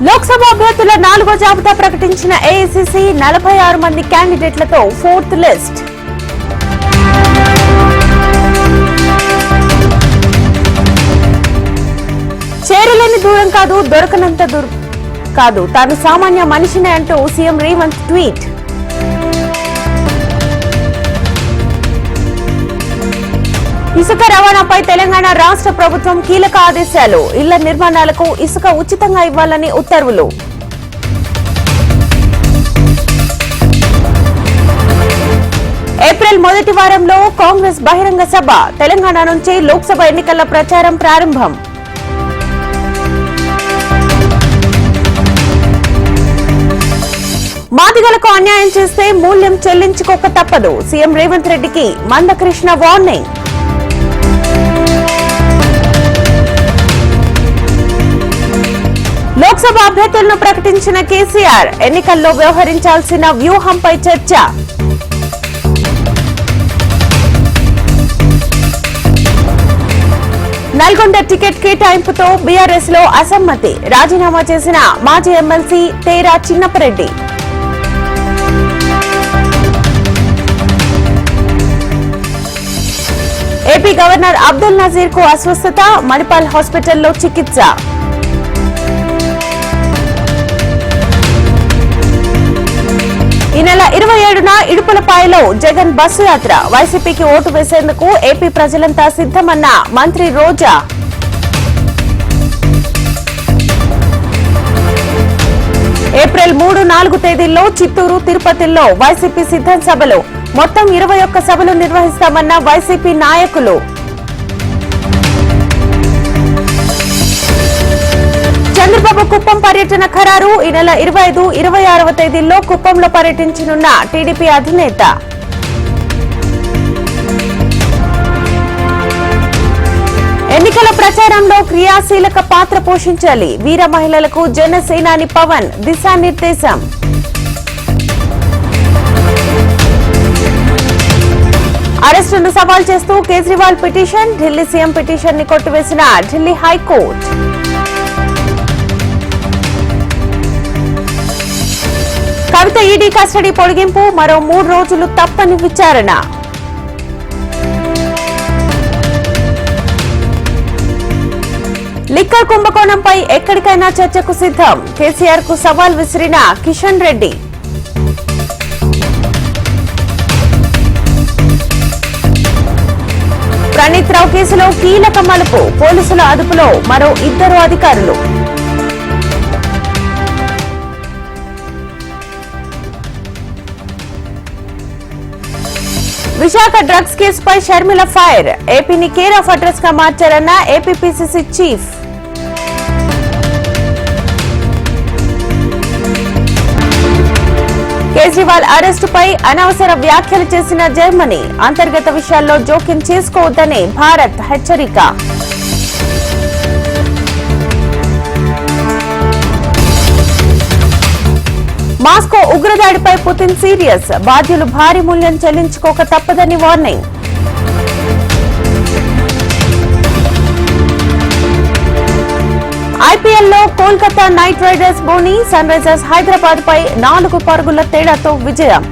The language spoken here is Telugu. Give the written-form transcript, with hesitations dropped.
లోక్సభ అభ్యర్థుల 4వ జాబితా ప్రకటించిన ఏఐసీసీ 46 మంది క్యాండిడేట్లతో 4th లిస్ట్. చేరలేని దూరం కాదు, దొరకనంత కాదు, తాను సామాన్య మనిషినే అంటూ సీఎం రేవంత్ ట్వీట్. ఇసుక రవాణాపై తెలంగాణ రాష్ట్ర ప్రభుత్వం కీలక ఆదేశాలు. ఇళ్ల నిర్మాణాలకు ఇసుక ఉచితంగా ఇవ్వాలని ఉత్తర్వులు. ఏప్రిల్ మొదటి వారంలో కాంగ్రెస్ బహిరంగ సభ. తెలంగాణ నుంచి లోక్సభ ఎన్నికల ప్రచారం ప్రారంభం. మాదిగలకు అన్యాయం చేస్తే మూల్యం చెల్లించుకోక తప్పదు. సీఎం రేవంత్ రెడ్డికి మందకృష్ణ వార్నింగ్. లోక్సభ అభ్యర్థులను ప్రకటించిన కేసీఆర్. ఎన్నికల్లో వ్యవహరించాల్సిన వ్యూహంపై చర్చ. నల్గొండ టికెట్ కేటాయింపుతో బీఆర్ఎస్ లో అసమ్మతి. రాజీనామా చేసిన మాజీ ఎమ్మెల్సీ తేరా చిన్నపరెడ్డి. ఏపీ గవర్నర్ అబ్దుల్ నజీర్ కు అస్వస్థత. మణిపాల్ హాస్పిటల్లో చికిత్స. ఈ నెల 27న ఇడుపులపాయలో జగన్ బస్సు యాత్ర. వైసీపీకి ఓటు వేసేందుకు ఏపీ ప్రజలంతా సిద్ధమన్న మంత్రి రోజా. ఏప్రిల్ 3, 4 తేదీల్లో చిత్తూరు, తిరుపతిలో వైసీపీ సిద్ధం సభలు. మొత్తం 21 సభలు నిర్వహిస్తామన్న వైసీపీ నాయకులు. చంద్రబాబు కుప్పం పర్యటన ఖరారు. ఈ నెల 25, 26వ తేదీల్లో కుప్పంలో పర్యటించనున్న టీడీపీ అధినేత. ఎన్నికల ప్రచారంలో క్రియాశీలక పాత్ర పోషించాలి. వీర మహిళలకు జనసేనాని పవన్ దిశానిర్దేశం. అరెస్టును సవాల్ చేస్తూ Kejriwal petition. Delhi CM petition ని కొట్టివేసిన ఢిల్లీ హైకోర్టు. కవిత ఈడీ కస్టడీ పొడిగింపు. మరో 3 రోజులు తప్పని విచారణ. లిక్కర్ కుంభకోణంపై ఎక్కడికైనా చర్చకు సిద్ధం. కేసీఆర్ కు సవాల్ విసిరిన కిషన్ రెడ్డి. ప్రణీత్ రావు కేసులో కీలక మలుపు. పోలీసుల అదుపులో మరో 2 అధికారులు. విశాఖ డ్రగ్స్ కేసుపై షర్మిల ఫైర్. ఏపీని కేర్ ఆఫ్ అడ్రస్ గా మార్చారన్న ఏపీపీసీసీ చీఫ్. కేజ్రీవాల్ అరెస్టుపై అనవసర వ్యాఖ్యలు చేసిన జర్మనీ. అంతర్గత విషయాల్లో జోక్యం చేసుకోవద్దని భారత్ హెచ్చరిక. మాస్కో ఉగ్రదాడిపై పుతిన్ సీరియస్. బాధ్యులు భారీ మూల్యం చెల్లించుకోక తప్పదని వార్నింగ్. ఐపీఎల్లో కోల్కతా నైట్ రైడర్స్ బోని. సన్ రైజర్స్ హైదరాబాద్ పై 4 పరుగుల తేడాతో విజయం.